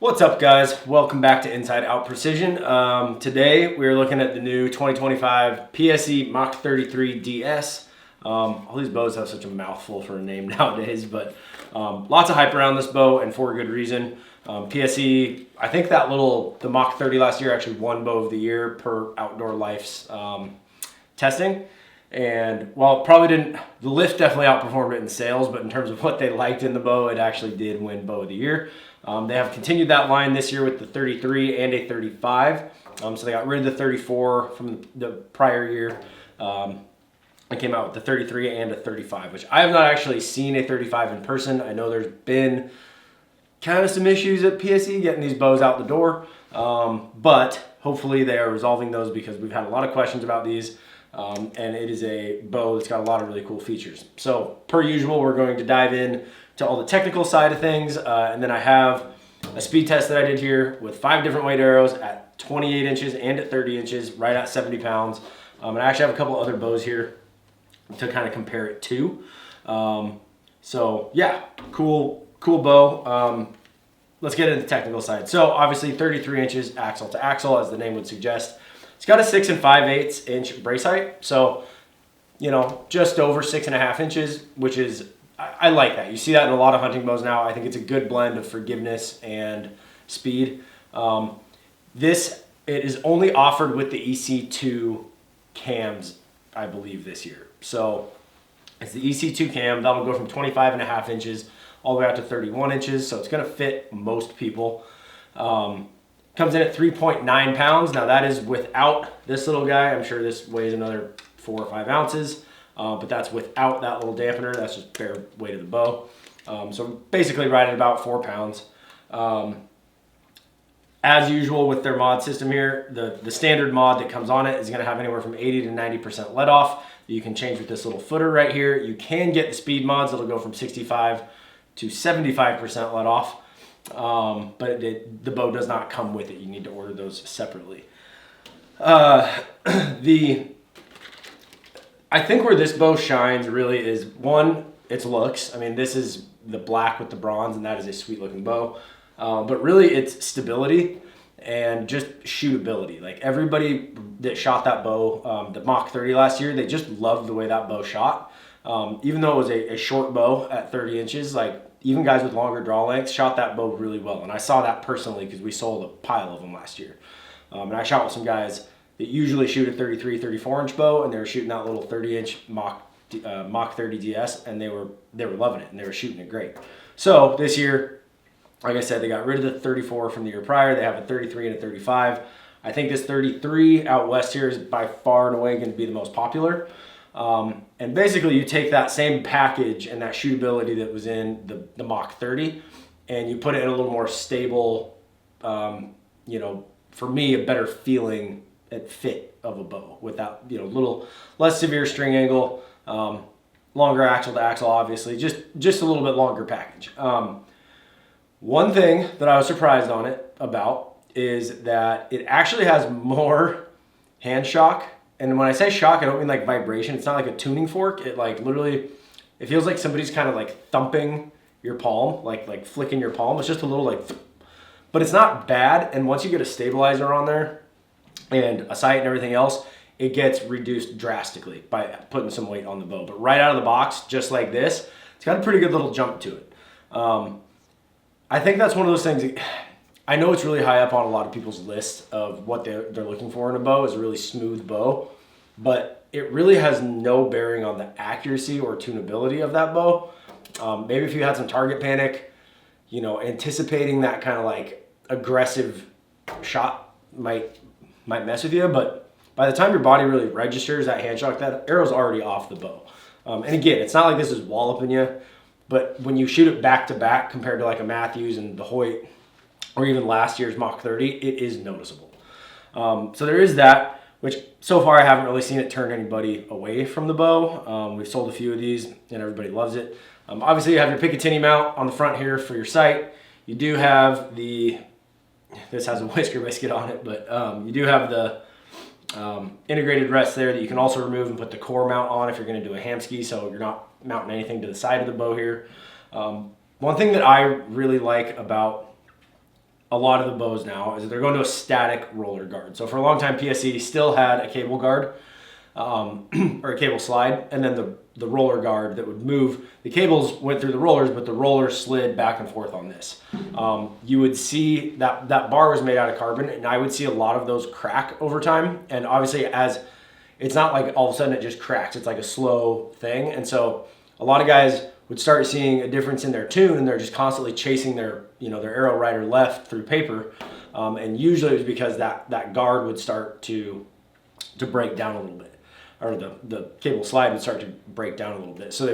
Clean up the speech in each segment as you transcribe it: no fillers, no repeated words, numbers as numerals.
What's up, guys? Welcome back to Inside Out Precision. Today we're looking at the new 2025 PSE Mach 33 DS. All these bows have such a mouthful for a name nowadays, but lots of hype around this bow and for good reason. PSE, I think the Mach 30 last year actually won Bow of the Year per Outdoor Life's testing. And while it probably didn't, the lift definitely outperformed it in sales, but in terms of what they liked in the bow, it actually did win Bow of the Year. They have continued that line this year with the 33 and a 35. So they got rid of the 34 from the prior year. And came out with the 33 and a 35, which I have not actually seen a 35 in person. I know there's been kind of some issues at PSE getting these bows out the door, but hopefully they are resolving those because we've had a lot of questions about these. And it is a bow that's got a lot of really cool features. So per usual, we're going to dive in to all the technical side of things. And then I have a speed test that I did here with 5 different weight arrows at 28 inches and at 30 inches, right at 70 pounds. And I actually have a couple other bows here to kind of compare it to. So yeah, cool bow. Let's get into the technical side. So obviously 33 inches axle to axle, as the name would suggest. It's got a 6 5/8 inch brace height, so just over 6.5 inches, which is, I like that. You see that in a lot of hunting bows now. I think it's a good blend of forgiveness and speed. It is only offered with the EC2 cams, I believe, this year. So it's the EC2 cam that'll go from 25.5 inches all the way out to 31 inches. So it's going to fit most people. Comes in at 3.9 pounds. Now that is without this little guy. I'm sure this weighs another 4 or 5 ounces, but that's without that little dampener. That's just bare weight of the bow. So basically right at about 4 pounds. As usual with their mod system here, the standard mod that comes on it is gonna have anywhere from 80 to 90% let off. You can change with this little footer right here. You can get the speed mods that'll go from 65 to 75% let off. But the bow does not come with it. You need to order those separately. I think where this bow shines really is, one, its looks. I mean, this is the black with the bronze, and that is a sweet looking bow. But really it's stability and just shootability. Like everybody that shot that bow, the Mach 30 last year, they just loved the way that bow shot. Even though it was a short bow at 30 inches, like even guys with longer draw lengths shot that bow really well. And I saw that personally because we sold a pile of them last year. And I shot with some guys that usually shoot a 33, 34 inch bow, and they were shooting that little 30 inch Mach 30 DS, and they were loving it and they were shooting it great. So this year, like I said, they got rid of the 34 from the year prior. They have a 33 and a 35. I think this 33 out west here is by far and away going to be the most popular. And basically you take that same package and that shootability that was in the Mach 30 and you put it in a little more stable, for me, a better feeling and fit of a bow with that, little less severe string angle, longer axle to axle, obviously, just a little bit longer package. One thing that I was surprised on it about is that it actually has more hand shock. And when I say shock, I don't mean like vibration. It's not like a tuning fork. It like literally, it feels like somebody's kind of like thumping your palm, like flicking your palm. It's just a little like, but it's not bad. And once you get a stabilizer on there and a sight and everything else, it gets reduced drastically by putting some weight on the bow. But right out of the box, just like this, it's got a pretty good little jump to it. I think that's one of those things. I know it's really high up on a lot of people's list of what they're looking for in a bow is a really smooth bow, but it really has no bearing on the accuracy or tunability of that bow. Maybe if you had some target panic, anticipating that kind of like aggressive shot might mess with you, but by the time your body really registers that hand shock, that arrow's already off the bow. And again, it's not like this is walloping you, but when you shoot it back to back compared to like a Matthews and the Hoyt, or even last year's Mach 30, it is noticeable. So there is that, which so far I haven't really seen it turn anybody away from the bow. We've sold a few of these and everybody loves it. Obviously you have your Picatinny mount on the front here for your sight. You do have this has a whisker biscuit on it, but you do have the integrated rest there that you can also remove and put the core mount on if you're gonna do a ham ski, so you're not mounting anything to the side of the bow here. One thing that I really like about a lot of the bows now is that they're going to a static roller guard. So for a long time, PSE still had a cable guard or a cable slide, and then the roller guard that would move. The cables went through the rollers, but the rollers slid back and forth on this. You would see that bar was made out of carbon, and I would see a lot of those crack over time. And obviously, as it's not like all of a sudden it just cracks, it's like a slow thing. And so a lot of guys would start seeing a difference in their tune, and they're just constantly chasing their arrow right or left through paper. And usually it was because that guard would start to break down a little bit, or the cable slide would start to break down a little bit. So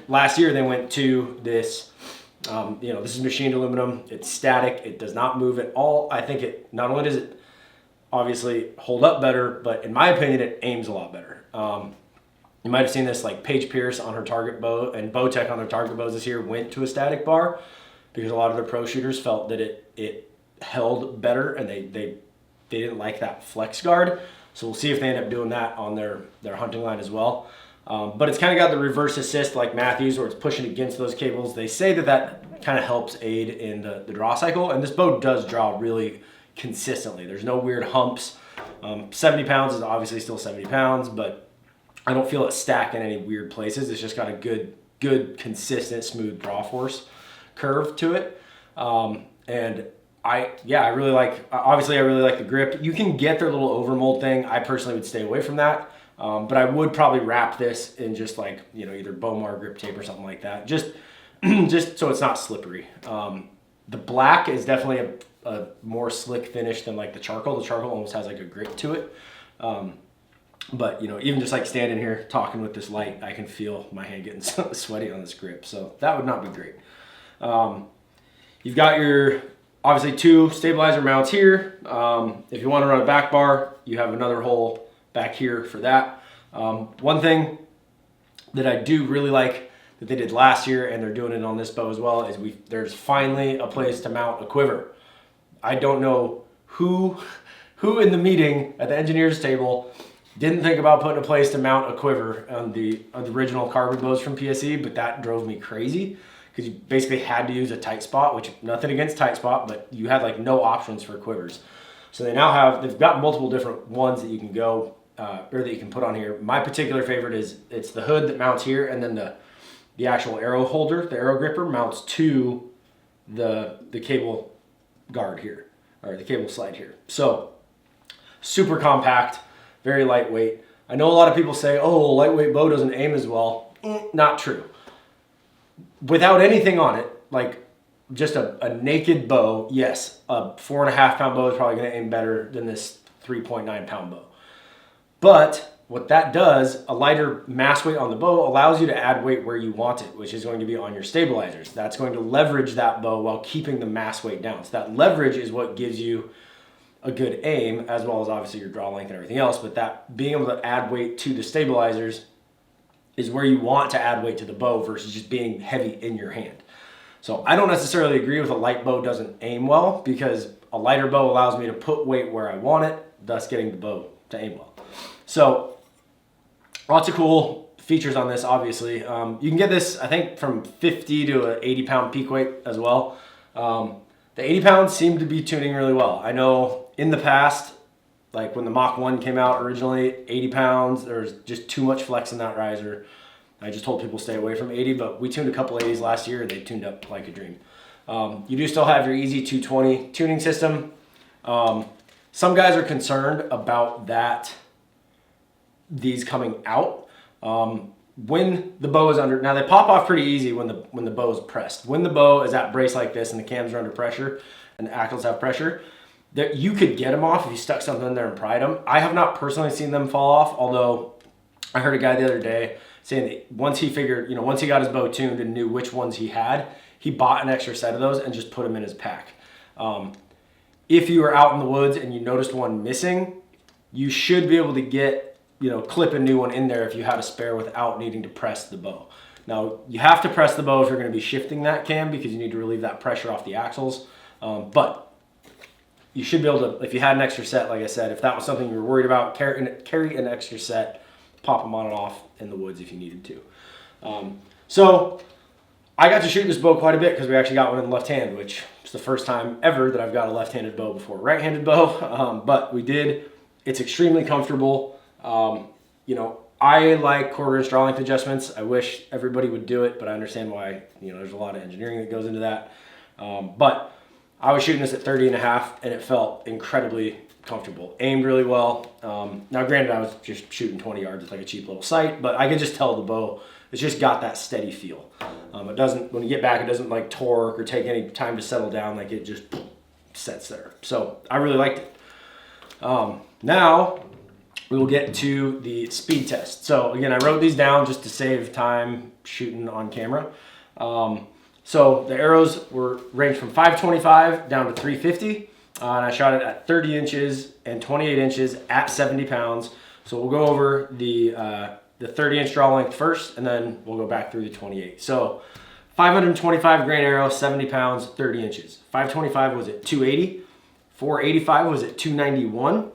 last year they went to this, this is machined aluminum. It's static. It does not move at all. I think it, not only does it obviously hold up better, but in my opinion, it aims a lot better. You might have seen this, like Paige Pierce on her target bow and Bowtech on their target bows this year went to a static bar because a lot of their pro shooters felt that it held better, and they didn't like that flex guard. So we'll see if they end up doing that on their hunting line as well. But it's kind of got the reverse assist like Matthews, where it's pushing against those cables. They say that kind of helps aid in the draw cycle, and this bow does draw really consistently. There's no weird humps. 70 pounds is obviously still 70 pounds, but I don't feel it stack in any weird places. It's just got a good, consistent, smooth draw force curve to it. And I really like, obviously I really like the grip. You can get their little overmold thing. I personally would stay away from that. But I would probably wrap this in just like, either Bowmar grip tape or something like that. Just so it's not slippery. The black is definitely a more slick finish than like the charcoal. The charcoal almost has like a grit to it. But even just like standing here talking with this light, I can feel my hand getting sweaty on this grip. So that would not be great. You've got your obviously 2 stabilizer mounts here. If you want to run a back bar, you have another hole back here for that. One thing that I do really like that they did last year, and they're doing it on this bow as well, is there's finally a place to mount a quiver. I don't know who in the meeting at the engineer's table didn't think about putting a place to mount a quiver on the original carbon bows from PSE, but that drove me crazy because you basically had to use a tight spot, which nothing against tight spot, but you had like no options for quivers. So they've got multiple different ones that you can go, or that you can put on here. My particular favorite is it's the hood that mounts here, and then the actual arrow holder, the arrow gripper, mounts to the cable guard here, or the cable slide here. So super compact, very lightweight. I know a lot of people say, oh, a lightweight bow doesn't aim as well. Not true. Without anything on it, like just a naked bow, yes, a 4.5 pound bow is probably going to aim better than this 3.9 pound bow. But what that does, a lighter mass weight on the bow allows you to add weight where you want it, which is going to be on your stabilizers. That's going to leverage that bow while keeping the mass weight down. So that leverage is what gives you a good aim, as well as obviously your draw length and everything else. But that being able to add weight to the stabilizers is where you want to add weight to the bow versus just being heavy in your hand. So I don't necessarily agree with a light bow doesn't aim well, because a lighter bow allows me to put weight where I want it, thus getting the bow to aim well. So lots of cool features on this, obviously. You can get this, I think, from 50 to an 80 pound peak weight as well. The 80 pounds seem to be tuning really well. I know in the past, like when the Mach 1 came out originally, 80 pounds, there was just too much flex in that riser. I just told people stay away from 80, but we tuned a couple 80s last year and they tuned up like a dream. You do still have your easy 220 tuning system. Some guys are concerned about these coming out. When the bow is under, now they pop off pretty easy when the bow is pressed. When the bow is at brace like this and the cams are under pressure and the axles have pressure, that you could get them off if you stuck something in there and pried them. I have not personally seen them fall off, although I heard a guy the other day saying that once he got his bow tuned and knew which ones he had, he bought an extra set of those and just put them in his pack. If you are out in the woods and you noticed one missing, you should be able to clip a new one in there if you had a spare without needing to press the bow. Now, you have to press the bow if you're going to be shifting that cam because you need to relieve that pressure off the axles. But you should be able to, if you had an extra set, like I said, if that was something you were worried about, carry an extra set, pop them on and off in the woods if you needed to. So I got to shoot this bow quite a bit because we actually got one in the left hand, which is the first time ever that I've got a left-handed bow before right-handed bow. But we did. It's extremely comfortable. You know, I like quarter-inch draw length adjustments. I wish everybody would do it, but I understand why. You know, there's a lot of engineering that goes into that. But I was shooting this at 30.5, and it felt incredibly comfortable. Aimed really well. Now, granted, I was just shooting 20 yards with like a cheap little sight, but I could just tell the bow, it's just got that steady feel. It doesn't, when you get back, it doesn't like torque or take any time to settle down. Like it just sets there. So I really liked it. Now we will get to the speed test. So again, I wrote these down just to save time shooting on camera. So the arrows were ranged from 525 down to 350. And I shot it at 30 inches and 28 inches at 70 pounds. So we'll go over the 30-inch draw length first, and then we'll go back through the 28. So 525 grain arrow, 70 pounds, 30 inches. 525 was at 280. 485 was at 291.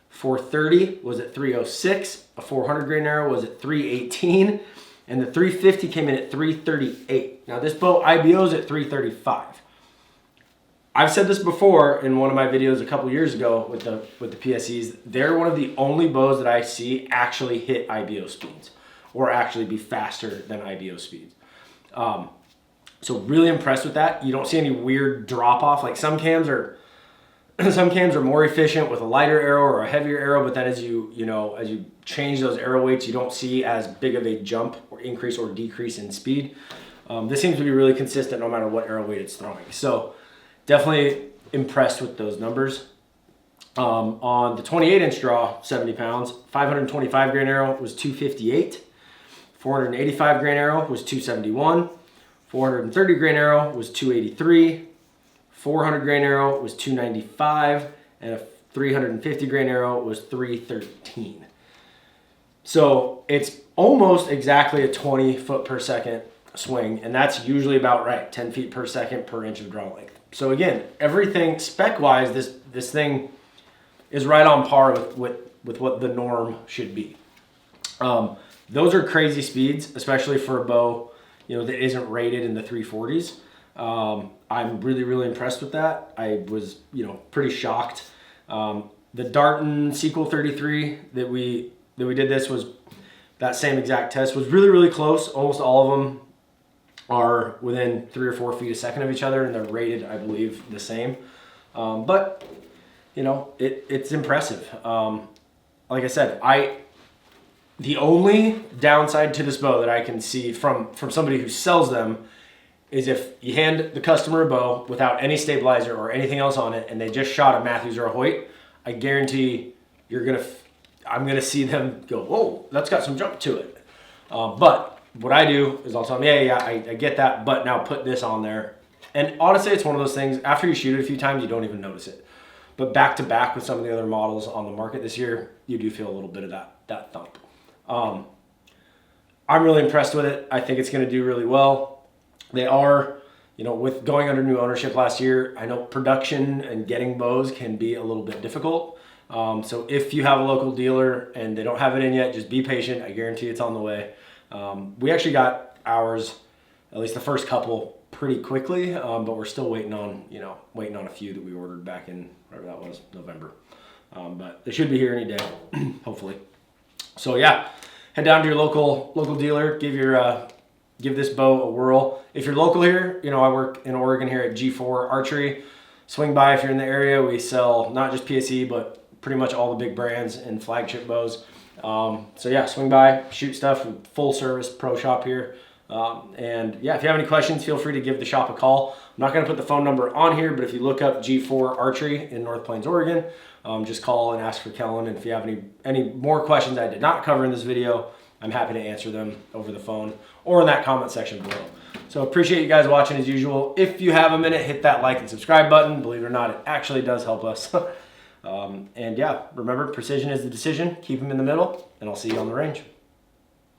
430 was at 306. A 400 grain arrow was at 318. And the 350 came in at 338. Now this bow IBO's at 335. I've said this before in one of my videos a couple years ago with the PSEs. They're one of the only bows that I see actually hit IBO speeds or actually be faster than IBO speeds. So really impressed with that. You don't see any weird drop off. Like some cams are more efficient with a lighter arrow or a heavier arrow, but then as you change those arrow weights, you don't see as big of a jump or increase or decrease in speed. This seems to be really consistent no matter what arrow weight it's throwing. So definitely impressed with those numbers. On the 28-inch draw, 70 pounds, 525 grain arrow was 258. 485 grain arrow was 271. 430 grain arrow was 283. 400 grain arrow was 295. And a 350 grain arrow was 313. So it's almost exactly a 20 foot per second swing, and that's usually about right, 10 feet per second per inch of draw length. So again, everything spec-wise, this thing is right on par with what the norm should be. Those are crazy speeds, especially for a bow, that isn't rated in the 340s. I'm really, really impressed with that. I was, pretty shocked. The Darton Sequel 33 that we did this was that same exact test, was really, really close. Almost all of them are within 3 or 4 feet a second of each other, and they're rated, I believe, the same. But it's impressive. Like I said, the only downside to this bow that I can see from somebody who sells them is if you hand the customer a bow without any stabilizer or anything else on it, and they just shot a Matthews or a Hoyt, I guarantee I'm gonna see them go, whoa, that's got some jump to it. But what I do is I'll tell them, I get that, but now put this on there. And honestly, it's one of those things, after you shoot it a few times, you don't even notice it. But back to back with some of the other models on the market this year, you do feel a little bit of that thump. I'm really impressed with it. I think it's gonna do really well. They are, with going under new ownership last year, I know production and getting bows can be a little bit difficult. So if you have a local dealer and they don't have it in yet, just be patient. I guarantee it's on the way. We actually got ours, at least the first couple, pretty quickly, but we're still waiting on a few that we ordered back in whatever that was, November. But they should be here any day, hopefully. So yeah, head down to your local dealer, give this bow a whirl. If you're local here, I work in Oregon here at G4 Archery. Swing by if you're in the area. We sell not just PSE, but pretty much all the big brands and flagship bows. So yeah, swing by, shoot stuff, full service pro shop here. And yeah, if you have any questions, feel free to give the shop a call. I'm not gonna put the phone number on here, but if you look up G4 Archery in North Plains, Oregon, just call and ask for Kellen. And if you have any more questions I did not cover in this video, I'm happy to answer them over the phone or in that comment section below. So appreciate you guys watching as usual. If you have a minute, hit that like and subscribe button. Believe it or not, it actually does help us. And yeah, remember, precision is the decision. Keep them in the middle, and I'll see you on the range.